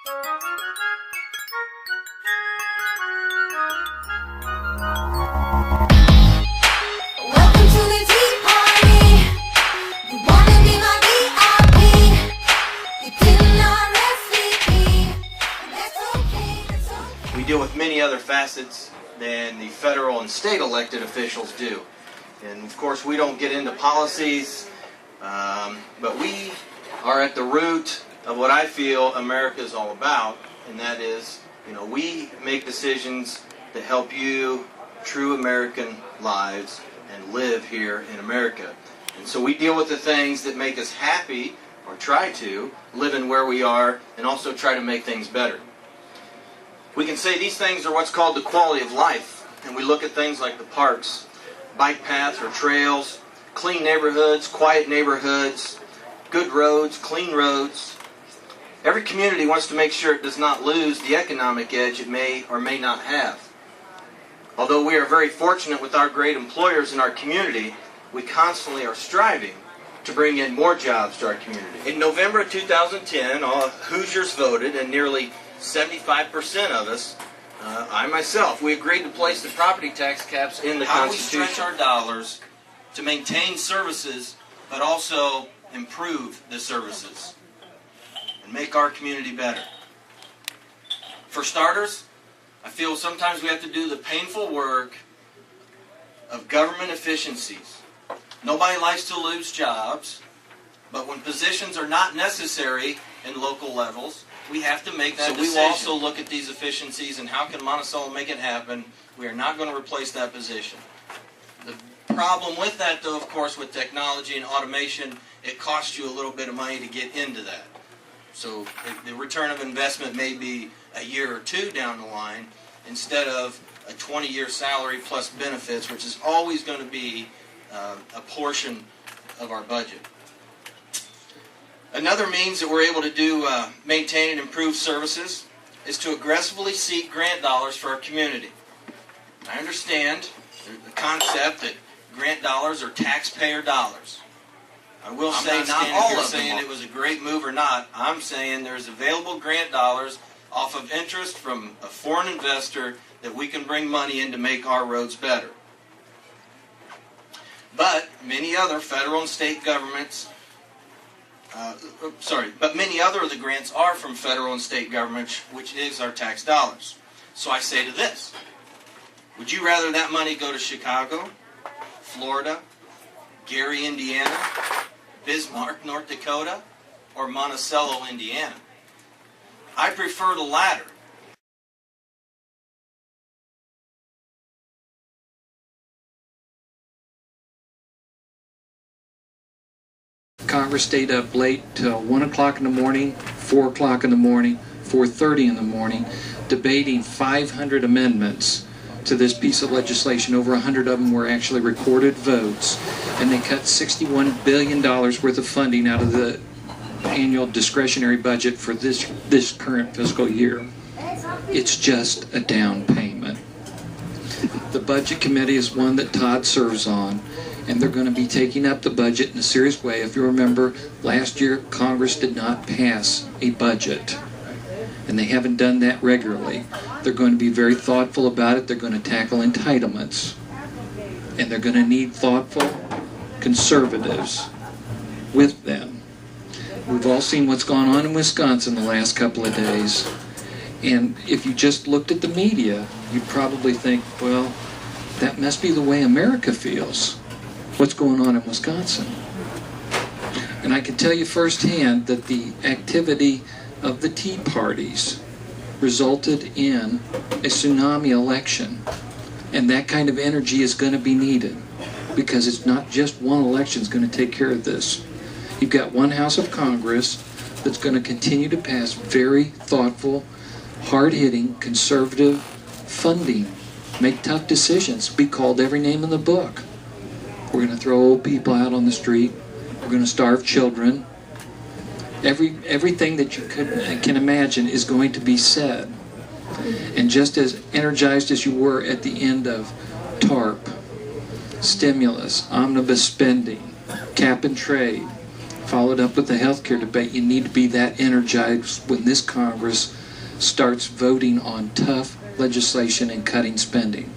We deal with many other facets than the federal and state elected officials do. And of course we don't get into policies, but we are at the root of what I feel America is all about, and that is, we make decisions that help you, true American lives, and live here in America. And so we deal with the things that make us happy, or try to, live in where we are, and also try to make things better. We can say these things are what's called the quality of life, and we look at things like the parks, bike paths or trails, clean neighborhoods, quiet neighborhoods, good roads, clean roads. Every community wants to make sure it does not lose the economic edge it may or may not have. Although we are very fortunate with our great employers in our community, we constantly are striving to bring in more jobs to our community. In November of 2010, all Hoosiers voted, and nearly 75% of us, I myself, we agreed to place the property tax caps in the Constitution. How we stretch our dollars to maintain services, but also improve the services and make our community better. For starters, I feel sometimes we have to do the painful work of government efficiencies. Nobody likes to lose jobs, but when positions are not necessary in local levels, we have to make that decision. So we will also look at these efficiencies and how can Monticello make it happen. We are not going to replace that position. The problem with that, though, of course, with technology and automation, it costs you a little bit of money to get into that. So the return of investment may be a year or two down the line instead of a 20-year salary plus benefits, which is always going to be a portion of our budget. Another means that we're able to do maintain and improve services is to aggressively seek grant dollars for our community. I understand the concept that grant dollars are taxpayer dollars. I will say not all of them. Saying it was a great move or not. I'm saying there's available grant dollars off of interest from a foreign investor that we can bring money in to make our roads better. But many other federal and state governments but many other of the grants are from federal and state governments, which is our tax dollars. So I say to this, would you rather that money go to Chicago, Florida, Gary, Indiana, Bismarck, North Dakota, or Monticello, Indiana? I prefer the latter. Congress stayed up late till 1 o'clock in the morning, 4 o'clock in the morning, 4:30 in the morning, debating 500 amendments to this piece of legislation. Over 100 of them were actually recorded votes, and they cut $61 billion worth of funding out of the annual discretionary budget for this current fiscal year. It's just a down payment. The Budget Committee is one that Todd serves on, and they're going to be taking up the budget in a serious way. If you remember, last year Congress did not pass a budget, and they haven't done that regularly. They're going to be very thoughtful about it. They're going to tackle entitlements, and they're going to need thoughtful conservatives with them. We've all seen what's gone on in Wisconsin the last couple of days, and if you just looked at the media, you'd probably think, well, that must be the way America feels. What's going on in Wisconsin? And I can tell you firsthand that the activity of the Tea Parties resulted in a tsunami election, and that kind of energy is going to be needed, because it's not just one election that's going to take care of this. You've got one House of Congress that's going to continue to pass very thoughtful, hard-hitting, conservative funding, make tough decisions, be called every name in the book. We're going to throw old people out on the street. We're going to starve children. Everything that you can imagine is going to be said. And just as energized as you were at the end of TARP, stimulus, omnibus spending, cap and trade, followed up with the healthcare debate. You need to be that energized when this Congress starts voting on tough legislation and cutting spending.